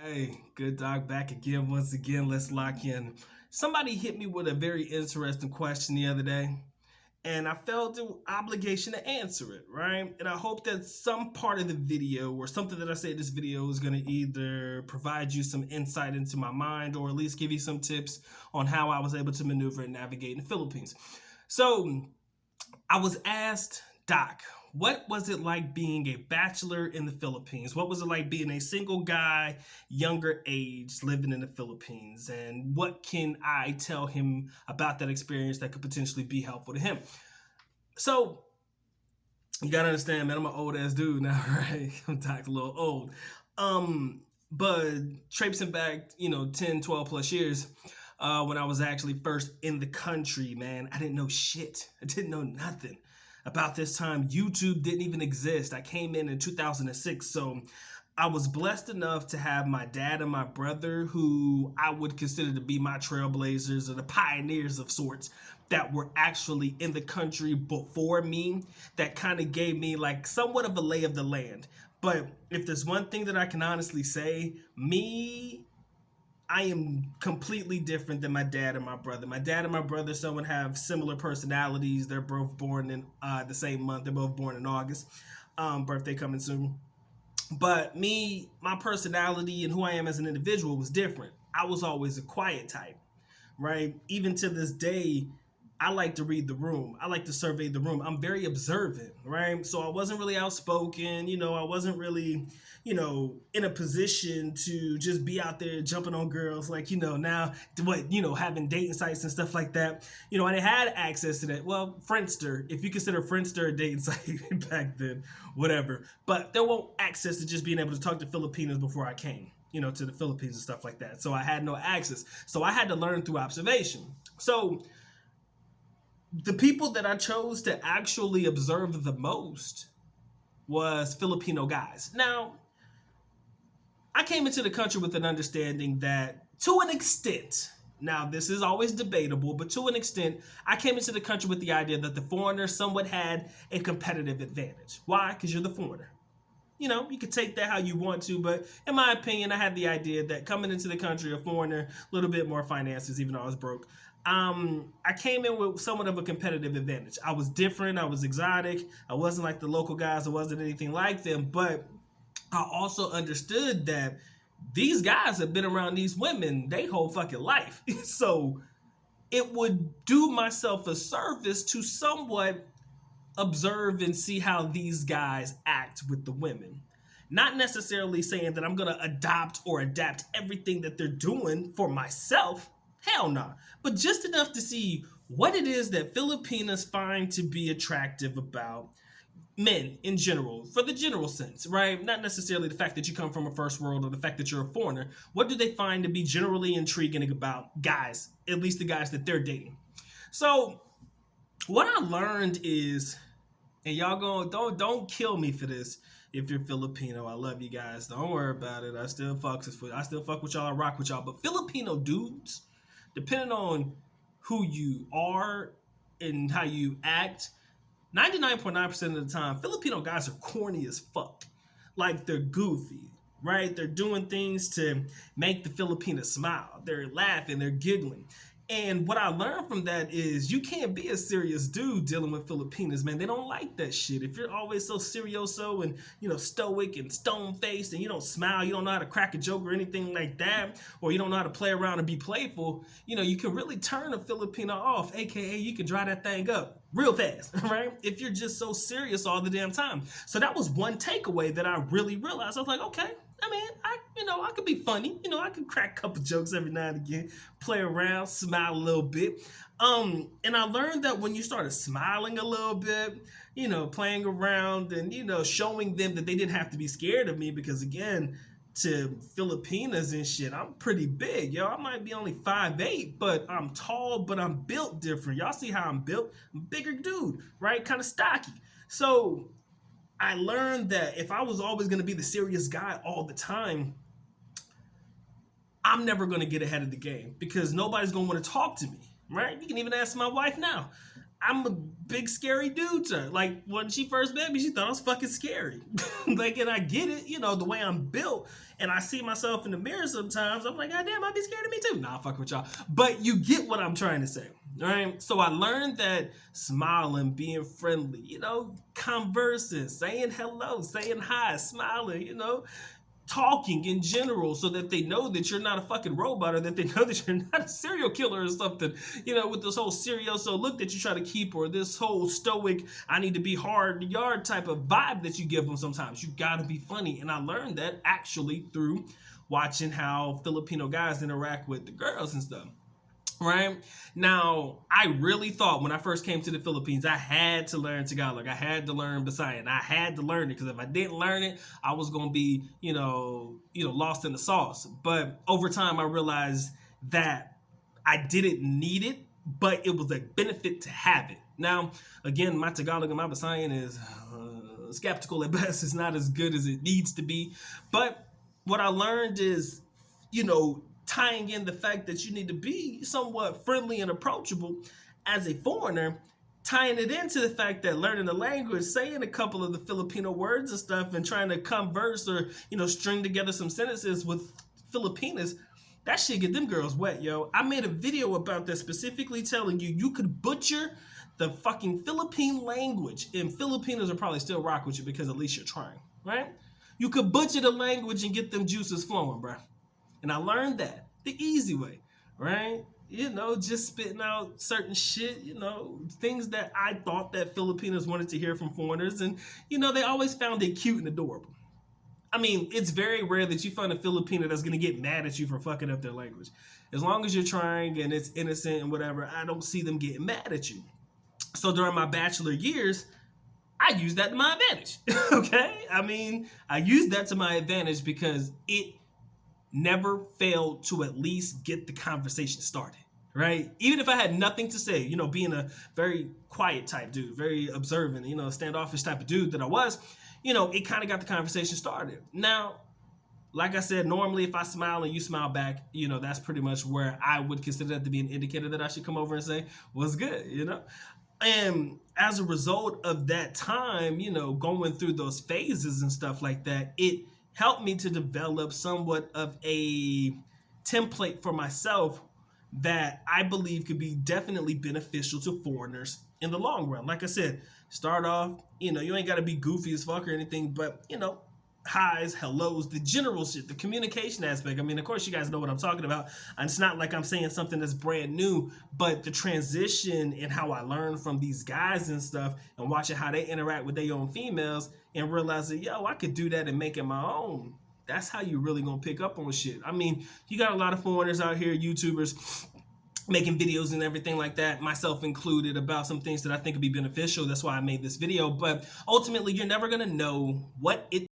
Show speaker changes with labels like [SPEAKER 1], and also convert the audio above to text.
[SPEAKER 1] Hey, good dog back again. Once again, let's lock in. Somebody hit me with a very interesting question the other day, and I felt the obligation to answer it, right? And I hope that some part of the video or something that I say in this video is going to either provide you some insight into my mind or at least give you some tips on how I was able to maneuver and navigate in the Philippines. So, I was asked, Doc, what was it like being a bachelor in the Philippines? What was it like being a single guy, younger age, living in the Philippines? And what can I tell him about that experience that could potentially be helpful to him? So, you gotta understand, man, I'm an old ass dude now, right? I'm Doc, a little old. But traipsing back, 10, 12 plus years, when I was actually first in the country, man, I didn't know shit. I didn't know nothing. About this time, YouTube didn't even exist. I came in 2006, so I was blessed enough to have my dad and my brother, who I would consider to be my trailblazers or the pioneers of sorts, that were actually in the country before me, that kind of gave me like somewhat of a lay of the land. But if there's one thing that I can honestly say, I am completely different than my dad and my brother. My dad and my brother, someone have similar personalities. They're both born in the same month. They're both born in August. Birthday coming soon. But me, my personality and who I am as an individual was different. I was always a quiet type, right? Even to this day, I like to read the room. I like to survey the room. I'm very observant, right? So I wasn't really outspoken. I wasn't really, in a position to just be out there jumping on girls like, now having dating sites and stuff like that. I didn't have access to that. Well, Friendster, if you consider Friendster a dating site back then, whatever. But there won't access to just being able to talk to Filipinos before I came, to the Philippines and stuff like that. So I had no access. So I had to learn through observation. So the people that I chose to actually observe the most was Filipino guys. Now, I came into the country with an understanding that, to an extent, now this is always debatable, but to an extent, I came into the country with the idea that the foreigner somewhat had a competitive advantage. Why? Because you're the foreigner. You can take that how you want to, but in my opinion, I had the idea that coming into the country, a foreigner, a little bit more finances, even though I was broke. I came in with somewhat of a competitive advantage. I was different. I was exotic. I wasn't like the local guys. I wasn't anything like them. But I also understood that these guys have been around these women their whole fucking life. So it would do myself a service to somewhat observe and see how these guys act with the women. Not necessarily saying that I'm going to adopt or adapt everything that they're doing for myself. Hell no. Nah. But just enough to see what it is that Filipinas find to be attractive about men in general, for the general sense, right? Not necessarily the fact that you come from a first world or the fact that you're a foreigner. What do they find to be generally intriguing about guys, at least the guys that they're dating? So what I learned is, and y'all don't kill me for this if you're Filipino. I love you guys. Don't worry about it. I still fuck with y'all. I rock with y'all. But Filipino dudes, depending on who you are and how you act, 99.9% of the time, Filipino guys are corny as fuck. Like, they're goofy, right? They're doing things to make the Filipinas smile. They're laughing, they're giggling. And what I learned from that is you can't be a serious dude dealing with Filipinas, man. They don't like that shit. If you're always so serioso and, stoic and stone-faced and you don't smile, you don't know how to crack a joke or anything like that, or you don't know how to play around and be playful, you can really turn a Filipino off, aka you can dry that thing up real fast, right? If you're just so serious all the damn time. So that was one takeaway that I really realized. I was like, okay, I mean, I could be funny. I could crack a couple jokes every now and again, play around, smile a little bit. And I learned that when you started smiling a little bit, playing around and, showing them that they didn't have to be scared of me because, again, to Filipinas and shit, I'm pretty big, yo. I might be only 5'8", but I'm tall, but I'm built different. Y'all see how I'm built? I'm a bigger dude, right? Kind of stocky. So I learned that if I was always going to be the serious guy all the time, I'm never going to get ahead of the game because nobody's going to want to talk to me, right? You can even ask my wife now. I'm a big scary dude to her. Like, when she first met me, she thought I was fucking scary. Like, and I get it, you know, the way I'm built, and I see myself in the mirror sometimes, I'm like, God damn, I'd be scared of me too. Nah, fuck with y'all. But you get what I'm trying to say, right? So I learned that smiling, being friendly, you know, conversing, saying hello, saying hi, smiling, you know, talking in general, so that they know that you're not a fucking robot, or that they know that you're not a serial killer or something, you know, with this whole serioso look that you try to keep, or this whole stoic, I need to be hard yard type of vibe that you give them sometimes. You gotta be funny. And I learned that actually through watching how Filipino guys interact with the girls and stuff. Right now, I really thought when I first came to the Philippines, I had to learn Tagalog. I had to learn Visayan. I had to learn it, because if I didn't learn it, I was going to be, lost in the sauce. But over time, I realized that I didn't need it, but it was a benefit to have it. Now, again, my Tagalog and my Visayan is skeptical at best. It's not as good as it needs to be. But what I learned is, tying in the fact that you need to be somewhat friendly and approachable as a foreigner, tying it into the fact that learning the language, saying a couple of the Filipino words and stuff, and trying to converse or, string together some sentences with Filipinas, that shit get them girls wet, yo. I made a video about that, specifically telling you could butcher the fucking Philippine language, and Filipinos will probably still rock with you because at least you're trying, right? You could butcher the language and get them juices flowing, bruh. And I learned that the easy way, right? Just spitting out certain shit, things that I thought that Filipinos wanted to hear from foreigners. And, they always found it cute and adorable. I mean, it's very rare that you find a Filipino that's going to get mad at you for fucking up their language. As long as you're trying and it's innocent and whatever, I don't see them getting mad at you. So during my bachelor years, I used that to my advantage, okay? I mean, I used that to my advantage because it never failed to at least get the conversation started, right? Even if I had nothing to say, being a very quiet type dude, very observant, standoffish type of dude that I was, it kind of got the conversation started. Now, like I said, normally if I smile and you smile back, that's pretty much where I would consider that to be an indicator that I should come over and say, what's good, And as a result of that time, going through those phases and stuff like that, it helped me to develop somewhat of a template for myself that I believe could be definitely beneficial to foreigners in the long run. Like I said, start off, you ain't got to be goofy as fuck or anything, but, highs, hellos, the general shit, the communication aspect. I mean, of course, you guys know what I'm talking about. And it's not like I'm saying something that's brand new, but the transition and how I learned from these guys and stuff, and watching how they interact with their own females, and realizing, I could do that and make it my own. That's how you really gonna pick up on shit. I mean, you got a lot of foreigners out here, YouTubers, making videos and everything like that, myself included, about some things that I think would be beneficial. That's why I made this video. But ultimately, you're never gonna know what it